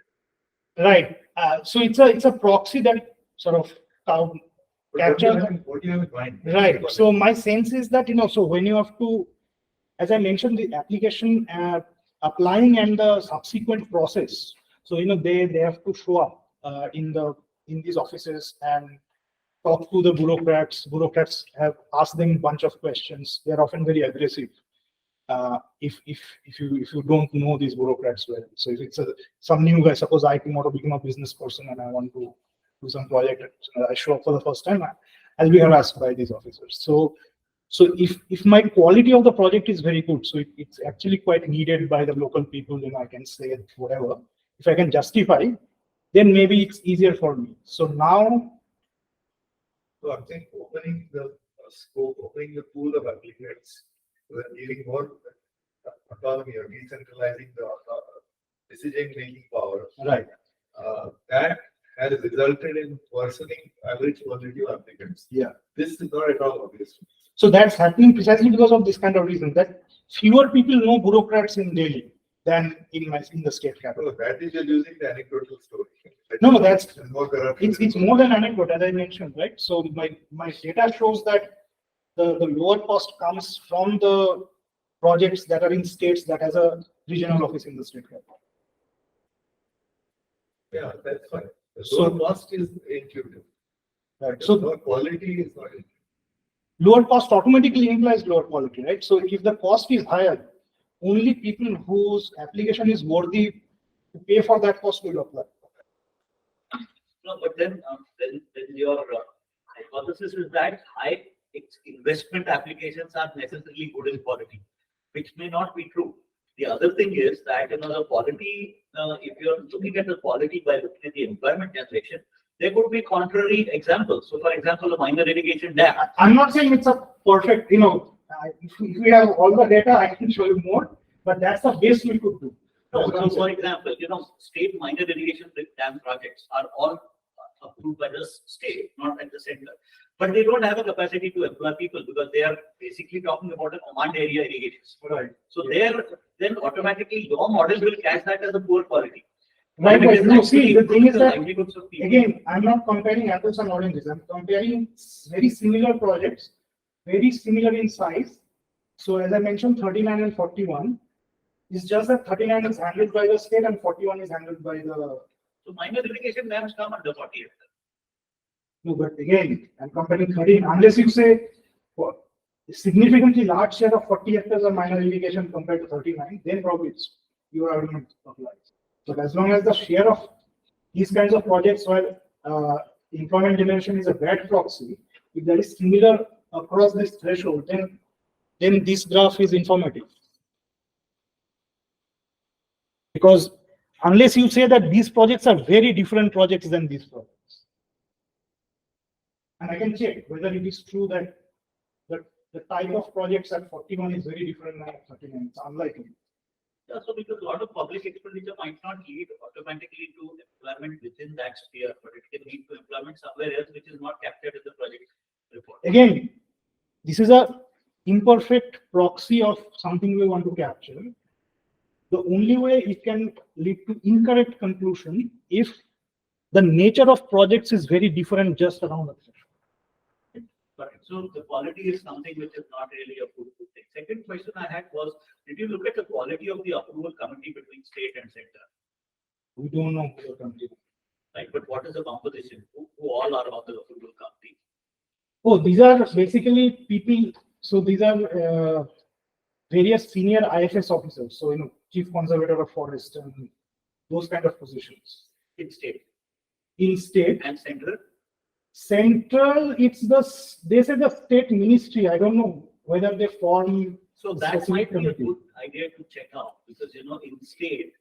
right. So it's a proxy that sort of captures. What do you have in mind? Right. So my sense is that, so when you have to, as I mentioned, the application applying and the subsequent process. So, they have to show up in these offices and talk to the bureaucrats. Bureaucrats have asked them a bunch of questions. They're often very aggressive. If you don't know these bureaucrats well. So if it's some new guy, suppose I want to become a business person and I want to do some project, I show up for the first time, I'll be harassed by these officers. So if my quality of the project is very good, so it's actually quite needed by the local people, I can say whatever. If I can justify, then maybe it's easier for me. So now, So I think opening the scope, opening the pool of applicants, giving more autonomy or decentralizing the decision-making power. right. That has resulted in worsening average quality of applicants. Yeah. This is not at all obvious. So that's happening precisely because of this kind of reason, that fewer people know bureaucrats in Delhi than in the state capital. So that is you're using the anecdotal story. No, that's There's more corruption. it's more than anecdote, as I mentioned, right? So my data shows that the lower cost comes from the projects that are in states that has a regional office in the state capital. Yeah, that's fine. The So- lower cost is intuitive. Right. The So lower quality is not intuitive. lower cost automatically implies lower quality, right? So if the cost is higher, only people whose application is worthy to pay for that cost will apply. No, but then your hypothesis is that high investment applications are necessarily good in quality, which may not be true. The other thing is that, the quality, if you're looking at the quality by looking at the employment generation, there could be contrary examples. So for example, a minor irrigation dam. I'm not saying it's a perfect, if we have all the data, I can show you more, but that's the best we could do. No, so for example, state minor irrigation dam projects are all approved by the state, not at the center. But they don't have a capacity to employ people because they are basically talking about a command area irrigation. Right. So then automatically your model will catch that as a poor quality. Right, But it is no, see, the actually thing is the that, livelihoods of people. again, I'm not comparing apples and oranges. I'm comparing very similar projects, very similar in size. So as I mentioned, 39 and 41. It's just that 39 is handled by the state and 41 is handled by the. So minor irrigation dams come under 40 acres. No, but again, I'm comparing 13. Unless you say a significantly large share of 40 hectares of minor irrigation compared to 39, then probably your argument applies. But as long as the share of these kinds of projects where employment generation is a bad proxy, if that is similar across this threshold, then this graph is informative. Because unless you say that these projects are very different projects than these projects. And I can check whether it is true that the type of projects at 41 is very different than at 39. It's unlikely. Yeah, so because a lot of public expenditure might not lead automatically to employment within that sphere, but it can lead to employment somewhere else which is not captured in the project report. Again, this is a imperfect proxy of something we want to capture. The only way it can lead to incorrect conclusion if the nature of projects is very different just around the threshold. Correct. So the quality is something which is not really a good thing. Second question I had was, did you look at the quality of the approval committee between state and center? We don't know who the country. Right, but what is the composition? Who all are on the approval committee? Oh, these are basically people. So these are various senior IFS officers. So, chief conservator of forest and those kind of positions. In state In state. and central? Central, they say the state ministry. I don't know whether they form. So a that specific might be a committee. good idea to check out, because in state,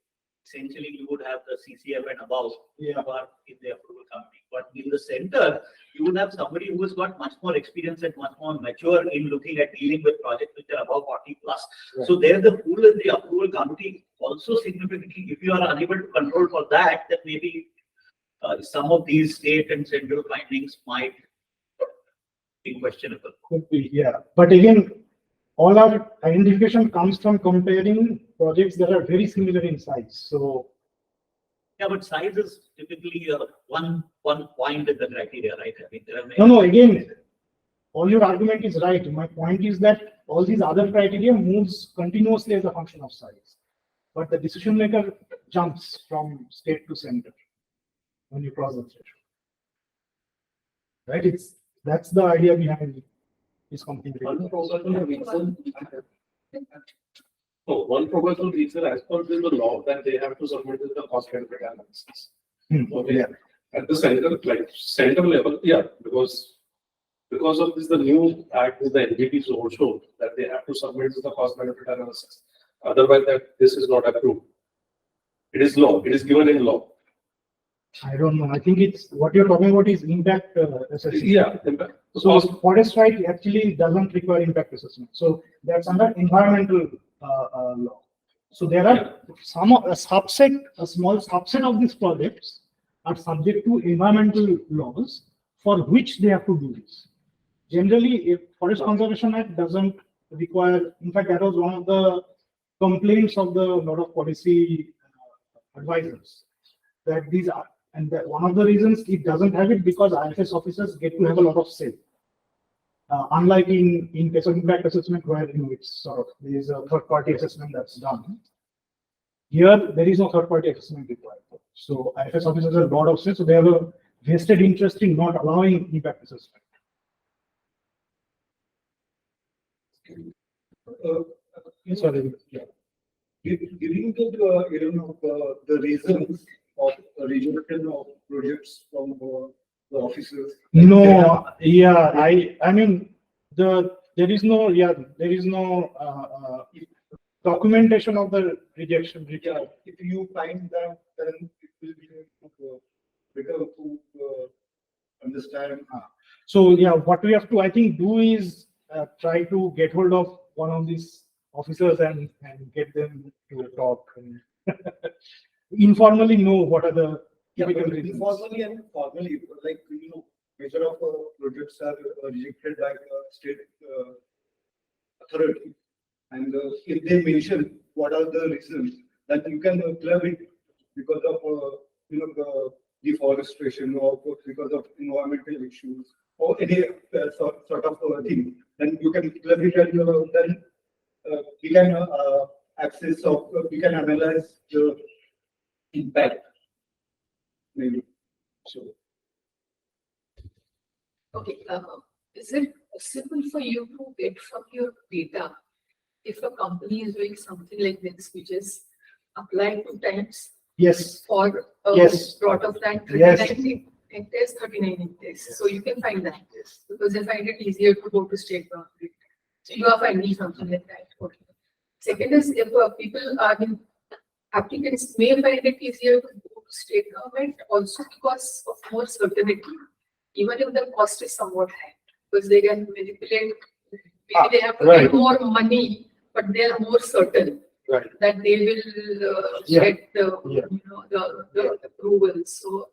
essentially you would have the CCF and above Yeah. who are in the approval committee. But in the center, you would have somebody who has got much more experience and much more mature in looking at dealing with projects which are above 40 plus. Right. So there the pool in the approval committee also significantly, if you are unable to control for that, then maybe some of these state and central findings might be questionable. Could be, yeah. But again, all our identification comes from comparing projects that are very similar in size. So, Yeah, but size is typically one point in the criteria, right? I mean, there are many. no, again, all your argument is right. My point is that all these other criteria moves continuously as a function of size. But the decision maker jumps from state to center when you cross the threshold. Right? That's the idea behind this company. One proposal reason. No, one proposal reason as per the law that they have to submit is the cost benefit analysis. Okay. Yeah. At the center level, yeah, because of this, the new act is the NGTs also that they have to submit the cost benefit analysis. Otherwise, that this is not approved. It is law. It is given in law. I don't know. I think it's what you're talking about is impact assessment. Yeah. impact. So forest right actually doesn't require impact assessment. So that's under environmental law. So there are a small subset of these projects are subject to environmental laws for which they have to do this. Generally, if Forest Conservation Act doesn't require, in fact, that was one of the complaints of the lot of policy advisors that these are, and that one of the reasons it doesn't have it because IFS officers get to have a lot of say. Unlike in case of impact assessment where it's sort of there is a third party assessment that's done. Here there is no third party assessment required. So IFS officers have a lot of say, so they have a vested interest in not allowing impact assessment. Sorry. Yeah. Giving the reasons of rejection of projects from the officers. No, yeah, I mean there is no documentation of the rejection. Yeah, if you find that, then it will be better to understand. So yeah, what we have to I think do is try to get hold of one of these officers and get them to talk and informally know what are the typical reasons. Informally and formally, like measure of projects are rejected by the state authority, and if they mention what are the reasons, then you can club it because of the deforestation or because of environmental issues or any sort of thing. Then you can club it and then we can we can analyze the impact. Maybe. So. Okay, is it possible for you to get from your data if a company is doing something like this, which is applied 2 times Yes. for a Yes. plot of land, Yes. 39 hectares, 39 hectares? So you can find that, because I find it easier to go to state boundary. So you are finding something like that. Okay. Second is if people are in applicants may find it easier to go to state government also because of more certainty. even if the cost is somewhat high, because they can manipulate, maybe they have to right. pay more money, but they are more certain Right. that they will Yeah. get the, Yeah. the approval. So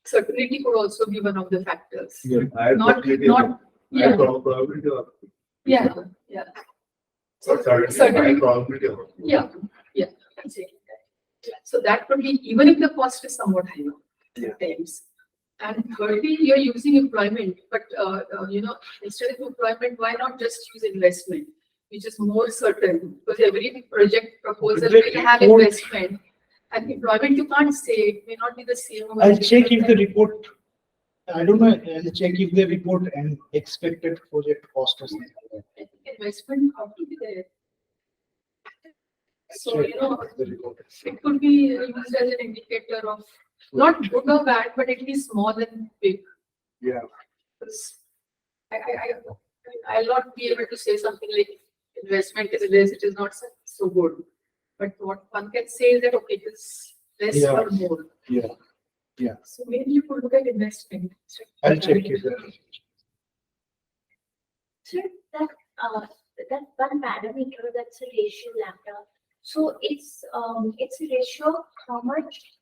certainty could also be one of the factors. Yeah. Higher Not, probability not, of- higher yeah, probability of. yeah, yeah. Or certainly Certainly. higher probability of. Yeah, yeah, I'm saying that. So that could be, even if the cost is somewhat higher Yeah. at times. And thirdly, you're using employment, but, instead of employment, why not just use investment, which is more certain? Because every project proposal But the will have report- investment. And employment, you can't say, it may not be the same. over I'll check if the different- report, I don't know, I'll check if the report and expected project cost or something. I think investment ought to be there. So, The report. it could be used as an indicator of, not good or bad, but at least small and big. Yeah. Because I'll not be able to say something like investment is less, it is not so good. But what one can say is that, okay, it is less Yeah. or more. Yeah. So maybe you could look at investment. I'll check it. Sir, that one parameter, that's a ratio lambda. So it's a ratio of how much?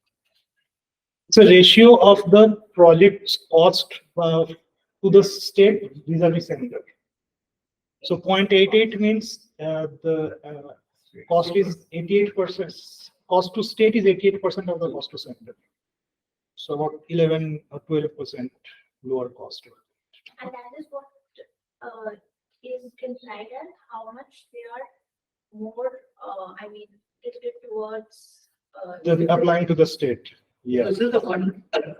It's a ratio of the project's cost to the state vis-a-vis center. So 0.88 means the cost is 88%. Cost to state is 88% of the cost to center. So about 11 or 12% lower cost. And that is what is implied as how much they are more, tilted towards. Applying to the state. Yeah. This is the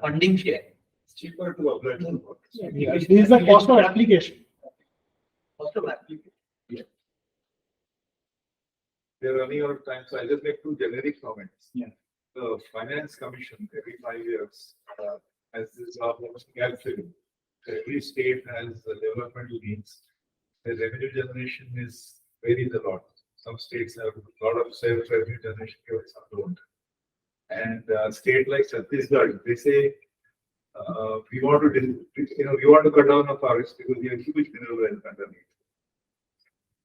funding share. It's cheaper to apply. Yeah. This is the cost of application. Cost of application. They're running out of time, so I'll just make two generic comments. Yeah. The Finance Commission every 5 years has this gap filling. Every state has developmental needs. The revenue generation varies a lot. Some states have a lot of self-revenue generation, some don't. And state like Chhattisgarh, they say we want to cut down on forests because we have huge mineral wealth underneath.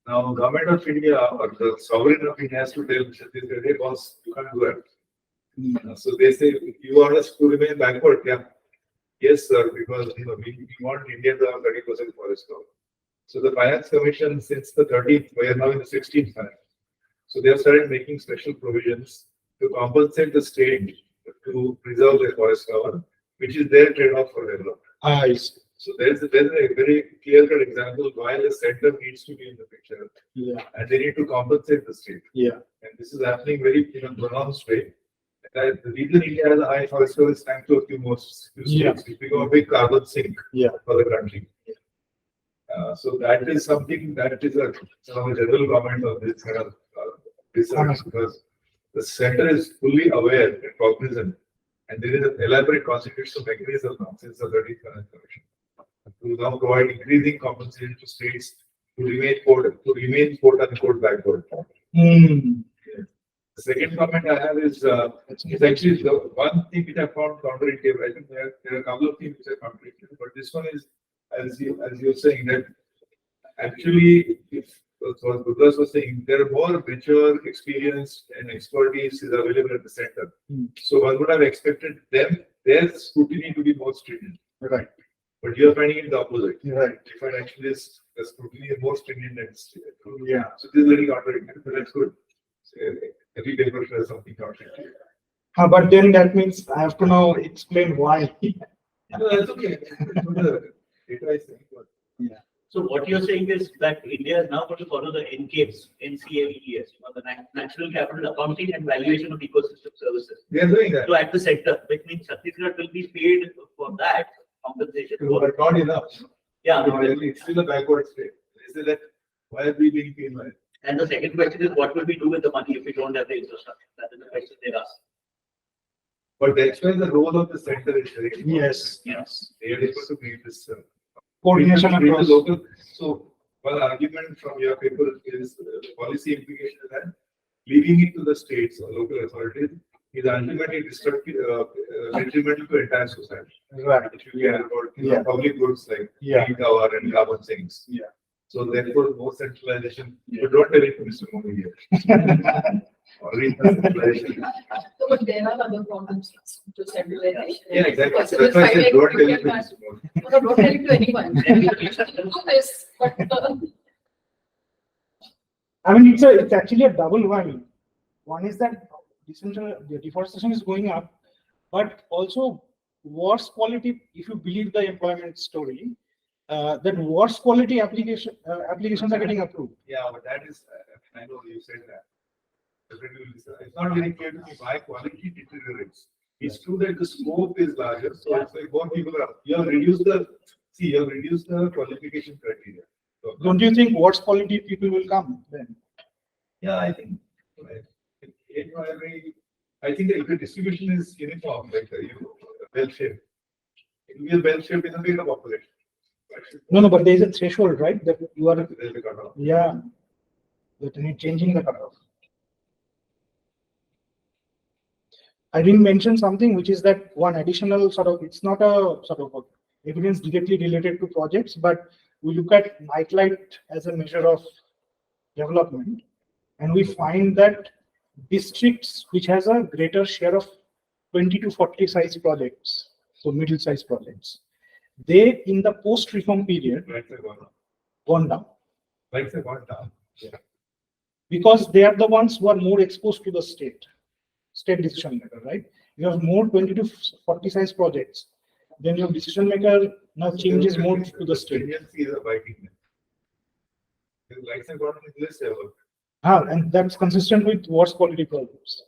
Now, government of India or the sovereign of India has to tell Chhattisgarh, hey boss, you can't do that. So they say, you want us to remain backward? Yeah. Yes, sir, because we want India to have 30% forest cover. So the Finance Commission, since the 13th, we are now in the 16th finance. So they have started making special provisions to compensate the state to preserve their forest cover, which is their trade-off for development. I see. So there's a very clear-cut example why the center needs to be in the picture, Yeah. and they need to compensate the state. Yeah. And this is happening very pronounced way. The reason India has a high forest cover is thanks to a few states. It's become a big carbon sink for the country. So that is something that is a general comment of this kind of research, because the center is fully aware and cognizant, and there is an elaborate constitutional mechanism now since the 13th Finance Commission to now provide increasing compensation to states to remain quote unquote backward. The second comment I have is actually the one thing which I found counterintuitive. I think there are a couple of things which are counterintuitive, but this one is, as you're saying, that actually, if what Gurdas was saying, there are more mature, experienced, and expertise is available at the center. So one would have expected their scrutiny to be more stringent. Right. But you are finding it the opposite. Right. You find actually the scrutiny is more stringent and stringent. Yeah. So this is very counterintuitive, but that's good. So every paper has something counterintuitive. But then that means I have to now explain why. No, that's okay. Data is simple. So what you're saying is that India is now going to follow the NCAPES, NCAPES, the Natural Capital Accounting and Valuation of Ecosystem Services. They are doing that. So at the center, which means Chhattisgarh will be paid for that compensation. But not enough. Yeah. It's still a backward state. They say that why are we being penalized? And the second question is, what will we do with the money if we don't have the infrastructure? That is the question they ask. But that's where the role of the center is very important. Yes. Yes. They are able to create this Coordination create the across. local. So one argument from your paper is the policy implication is that leaving it to the states or local authorities is ultimately destructive, detrimental to entire society. Right. If you care about Yeah. public goods like Yeah. clean power and carbon sinks. Yeah. So therefore, more centralization. But don't tell it to Mr. Modi here. Only centralization. So, but there are other problems to centralization. Yeah, exactly. So Possible that's why I said filing, don't tell you it to can- Mr. Modi. No, don't tell it to anyone. Do this, but, I mean, it's actually a double whammy. One is that the deforestation is going up, but also worse quality, if you believe the employment story, that worse quality applications are getting approved. Yeah, but that is, I know you said that. It's not very clear to me why quality deteriorates. It's true that the scope is larger, so it's like more people are, you have reduced the qualification criteria. So, Don't you think worse quality people will come then? yeah, I think, I think that if the distribution is uniform, like, bell-shaped, it will be a bell-shaped in a bigger population. No, but there is a threshold, right? That you are, There's a cutoff. yeah, that you need changing the cutoff. I didn't mention something, which is that one additional sort of, it's not a sort of evidence directly related to projects, but we look at nightlight as a measure of development, and we find that districts which has a greater share of 20 to 40 size projects, so middle size projects, they in the post-reform period Lights have gone up. gone down Lights have gone down. because they are the ones who are more exposed to the state decision maker, right? You have more 20 to 40 size projects, then your decision maker now changes more to the state. Stringency is a biting them. The lights have gone less ever. And that's consistent with worse quality problems.